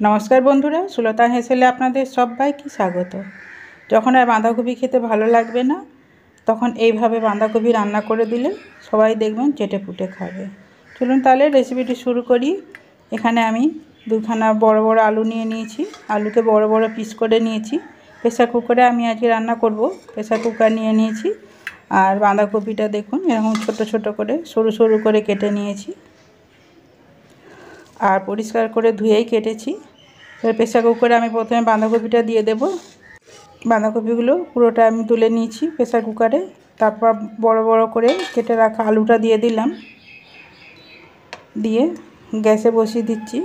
নমস্কার বন্ধুরা, সুলতা হেসেলে আপনাদের সবাইকে স্বাগত। যখন আর বাঁধাকপি খেতে ভালো লাগবে না, তখন এইভাবে বাঁধাকপি রান্না করে দিলে সবাই দেখবেন চেটে পুটে খাবে। চলুন তাহলে রেসিপিটি শুরু করি। এখানে আমি দুখানা বড় বড় আলু নিয়ে নিয়েছি। আলুকে বড় বড় পিস করে নিয়েছি। প্রেসার কুকারে আমি আজকে রান্না করব। প্রেসার কুকার নিয়ে নিয়েছি। আর বাঁধাকপিটা দেখুন এরকম ছোট ছোট করে সরু সরু করে কেটে নিয়েছি। আর পরিষ্কার করে ধুয়েই কেটেছি। এবার প্রেসার কুকারে আমি প্রথমে বাঁধাকপিটা দিয়ে দেব। বাঁধাকপিগুলো পুরোটা আমি তুলে নিয়েছি প্রেসার কুকারে। তারপর বড় বড় করে কেটে রাখা আলুটা দিয়ে দিলাম। দিয়ে গ্যাসে বসিয়ে দিচ্ছি।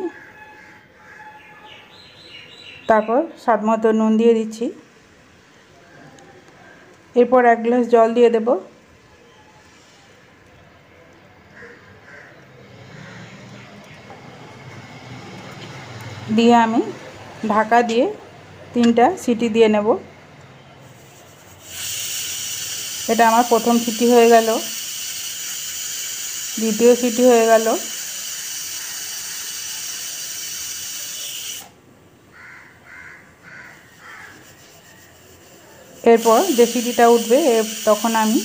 তারপর স্বাদ মতো নুন দিয়ে দিচ্ছি। এরপর 1 গ্লাস জল দিয়ে দেব। দিয়ে আমি ঢাকা দিয়ে 3টা সিটি দিয়ে নেব। এটা আমার প্রথম সিটি হয়ে গেল, দ্বিতীয় সিটি হয়ে গেল। এরপর যে সিটিটা উঠবে তখন আমি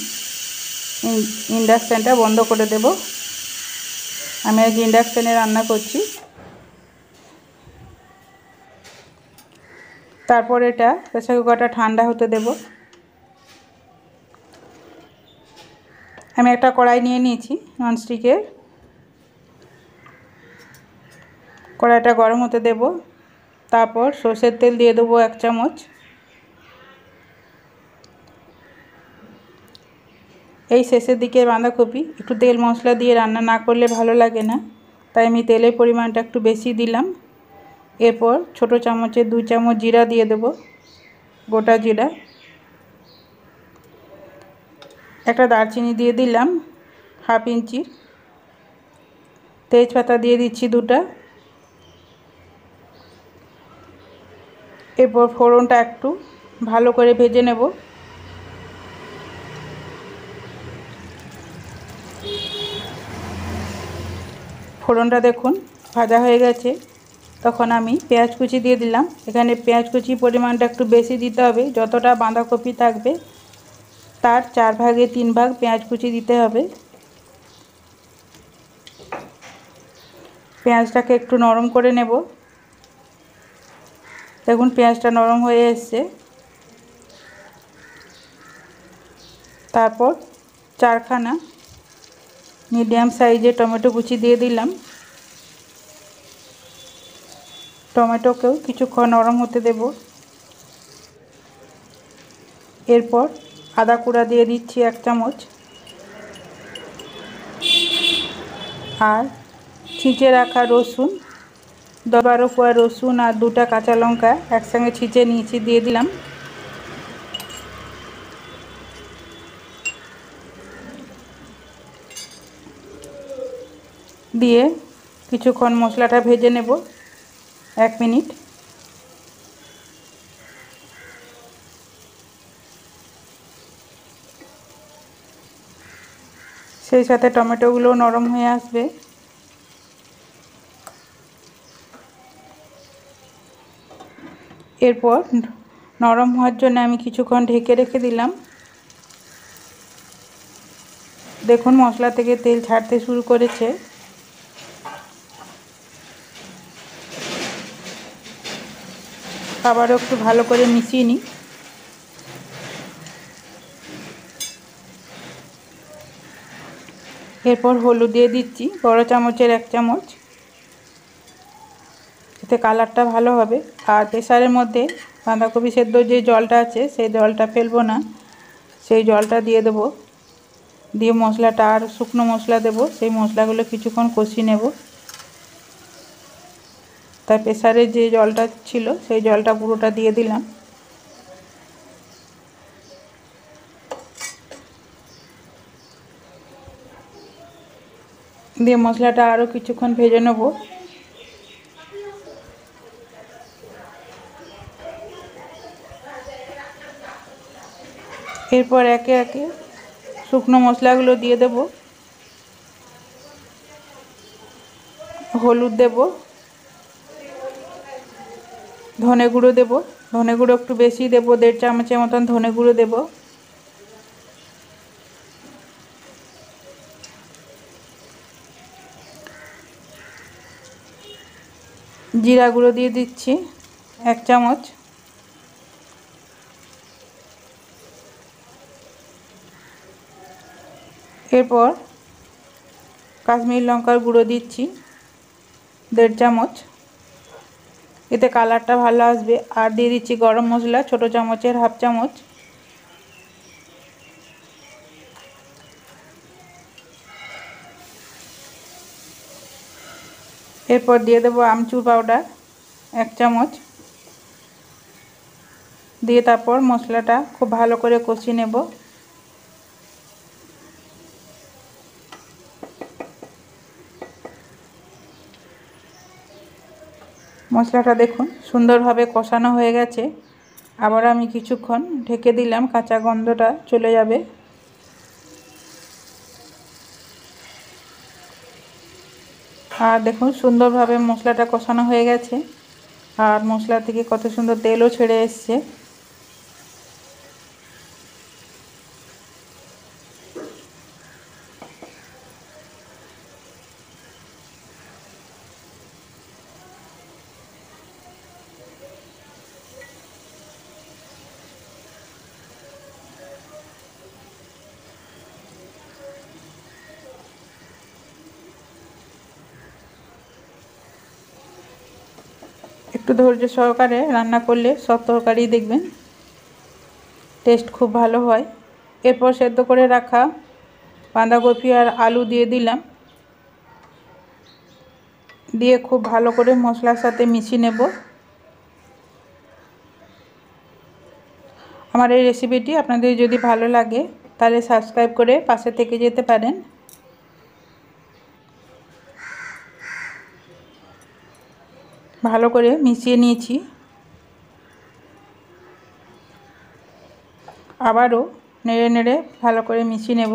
ইন্ডাকশানটা বন্ধ করে দেব। আমি আজ ইন্ডাকশানে রান্না করছি। তারপর এটা প্রেসার কুকারটা ঠান্ডা হতে দেব। আমি একটা কড়াই নিয়ে নিয়েছি ননস্টিকের। কড়াইটা গরম হতে দেব। তারপর সরষের তেল দিয়ে দেবো 1 চামচ। এই শেষের দিকে বাঁধাকপি একটু তেল মশলা দিয়ে রান্না না করলে ভালো লাগে না, তাই আমি তেলের পরিমাণটা একটু বেশি দিলাম। এরপর ছোট চামচে 2 চামচ জিরা দিয়ে দেব, গোটা জিরা। একটা দারচিনি দিয়ে দিলাম 1/2 ইঞ্চি। তেজপাতা দিয়ে দিচ্ছি 2টা। এরপর ফোড়নটা একটু ভালো করে ভেজে নেব। ফোড়নটা দেখুন ভাজা হয়ে গেছে। তখন আমি পেঁয়াজ কুচি দিয়ে দিলাম। এখানে পেঁয়াজ কুচি পরিমাণটা একটু বেশি দিতে হবে। যতটা বাঁধাকপি থাকবে তার 4 ভাগে 3 ভাগ পেঁয়াজ কুচি দিতে হবে। পেঁয়াজটাকে একটু নরম করে নেব। দেখুন পেঁয়াজটা নরম হয়ে এসছে। তারপর 4খানা মিডিয়াম সাইজের টমেটো কুচি দিয়ে দিলাম। টমেটোকেও কিছুক্ষণ নরম হতে দেব। এরপর আদা কুড়া দিয়ে দিচ্ছি 1 চামচ। আর ছিঁচে রাখা রসুন 10-12 কোয়া রসুন আর 2টা কাঁচা লঙ্কা একসঙ্গে ছিঁচে নিয়েছি, দিয়ে দিলাম। দিয়ে কিছুক্ষণ মশলাটা ভেজে নেব 1 মিনিট। সেই সাথে টমেটোগুলো নরম হয়ে আসবে। এরপর নরম হওয়ার জন্য আমি কিছুক্ষণ ঢেকে রেখে দিলাম। দেখুন মশলা থেকে তেল ছাড়তে শুরু করেছে। আবারও একটু ভালো করে মিশিয়ে নিই। এরপর হলুদ দিয়ে দিচ্ছি বড় চামচের 1 চামচ। এতে কালারটা ভালো হবে। আর প্রেসারের মধ্যে বাঁধাকপি সেদ্ধ যে জলটা আছে সেই জলটা ফেলবো না, সেই জলটা দিয়ে দেব। দিয়ে মশলাটা আর শুকনো মশলা দেব। সেই মশলাগুলো কিছুক্ষণ কষিয়ে নেব। তাই প্রেসারে যে জলটা ছিল সেই জলটা পুরোটা দিয়ে দিলাম। দিয়ে মশলাটা আরও কিছুক্ষণ ভেজে নেব। এরপর একে একে শুকনো মশলাগুলো দিয়ে দেব। হলুদ দেব, ধনে গুঁড়ো দেব, ধনে গুঁড়ো একটু বেশি দেব, 1.5 চামচের মতন ধনে গুঁড়ো দেব। জিরা গুঁড়ো দিয়ে দিচ্ছি 1 চামচ। এরপর কাশ্মীরি লঙ্কার গুঁড়ো দিচ্ছি 1.5 চামচ, এতে কালারটা ভালো আসবে। আর দিয়ে দিচ্ছি গরম মশলা ছোটো চামচের 1/2 চামচ। এরপর দিয়ে দেবো আমচুর পাউডার 1 চামচ, দিয়ে তারপর মশলাটা খুব ভালো করে কষিয়ে নেব। মশলাটা দেখুন সুন্দরভাবে কষানো হয়ে গেছে। আবার আমি কিছুক্ষণ ঢেকে দিলাম, কাঁচা গন্ধটা চলে যাবে। আর দেখুন সুন্দরভাবে মশলাটা কষানো হয়ে গেছে, আর মশলা থেকে কত সুন্দর তেলও ছেড়ে এসছে। একটু ধৈর্য সহকারে রান্না করলে সব তরকারি দেখবেন টেস্ট খুব ভালো হয়। এরপর সেদ্ধ করে রাখা বাঁধাকপি আর আলু দিয়ে দিলাম, দিয়ে খুব ভালো করে মশলার সাথে মিশিয়ে নেব। আমার এই রেসিপিটি আপনাদের যদি ভালো লাগে তাহলে সাবস্ক্রাইব করে পাশে থেকে যেতে পারেন। ভালো করে মিশিয়ে নিয়েছি, আবারও নেড়ে নেড়ে ভালো করে মিশিয়ে নেব।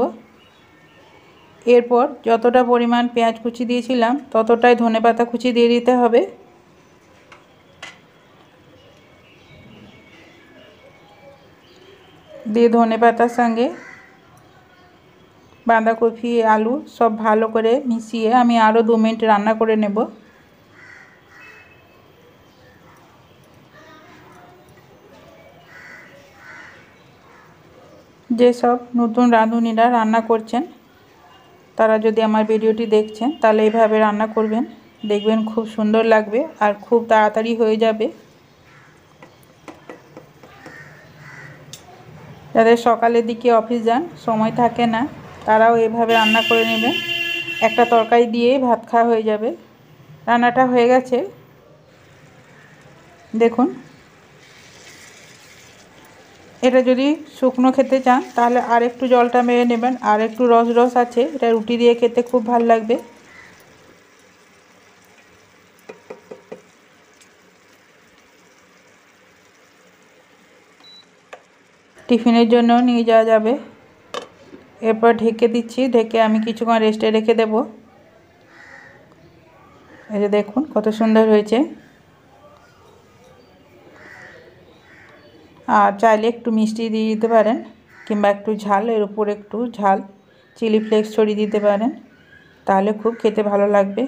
এরপর যতটা পরিমাণ পেঁয়াজ কুচি দিয়েছিলাম ততটাই ধনেপাতা কুচি দিয়ে দিতে হবে। দিয়ে ধনেপাতার সঙ্গে বাঁধাকপি আলু সব ভালো করে মিশিয়ে আমি আরও 2 মিনিট রান্না করে নেব। যেসব নতুন রাঁধুনিরা রান্না করছেন তারা যদি আমার ভিডিওটি দেখছেন তাহলে এইভাবে রান্না করবেন, দেখবেন খুব সুন্দর লাগবে আর খুব তাড়াতাড়ি হয়ে যাবে। যাদের সকালের দিকে অফিস যান, সময় থাকে না, তারাও এভাবে রান্না করে নেবেন, একটা তরকারি দিয়েই ভাত খাওয়া হয়ে যাবে। রান্নাটা হয়ে গেছে দেখুন। এটা যদি শুকনো খেতে চান তাহলে আর একটু জলটা মেরে নেবেন, আর একটু রস রস আছে, এটা রুটি দিয়ে খেতে খুব ভালো লাগবে। টিফিনের জন্য নিয়ে যাওয়া যাবে। এরপর ঢেকে দিচ্ছি, ঢেকে আমি কিছুক্ষণ রেস্টে রেখে দেব। এই যে দেখুন কত সুন্দর হয়েছে। আর চাইলে একটু মিষ্টি দিয়ে দিতে পারেন, কিংবা একটু ঝাল, এর উপর একটু ঝাল চিলি ফ্লেক্স ছড়িয়ে দিতে পারেন, তাহলে খুব খেতে ভালো লাগবে।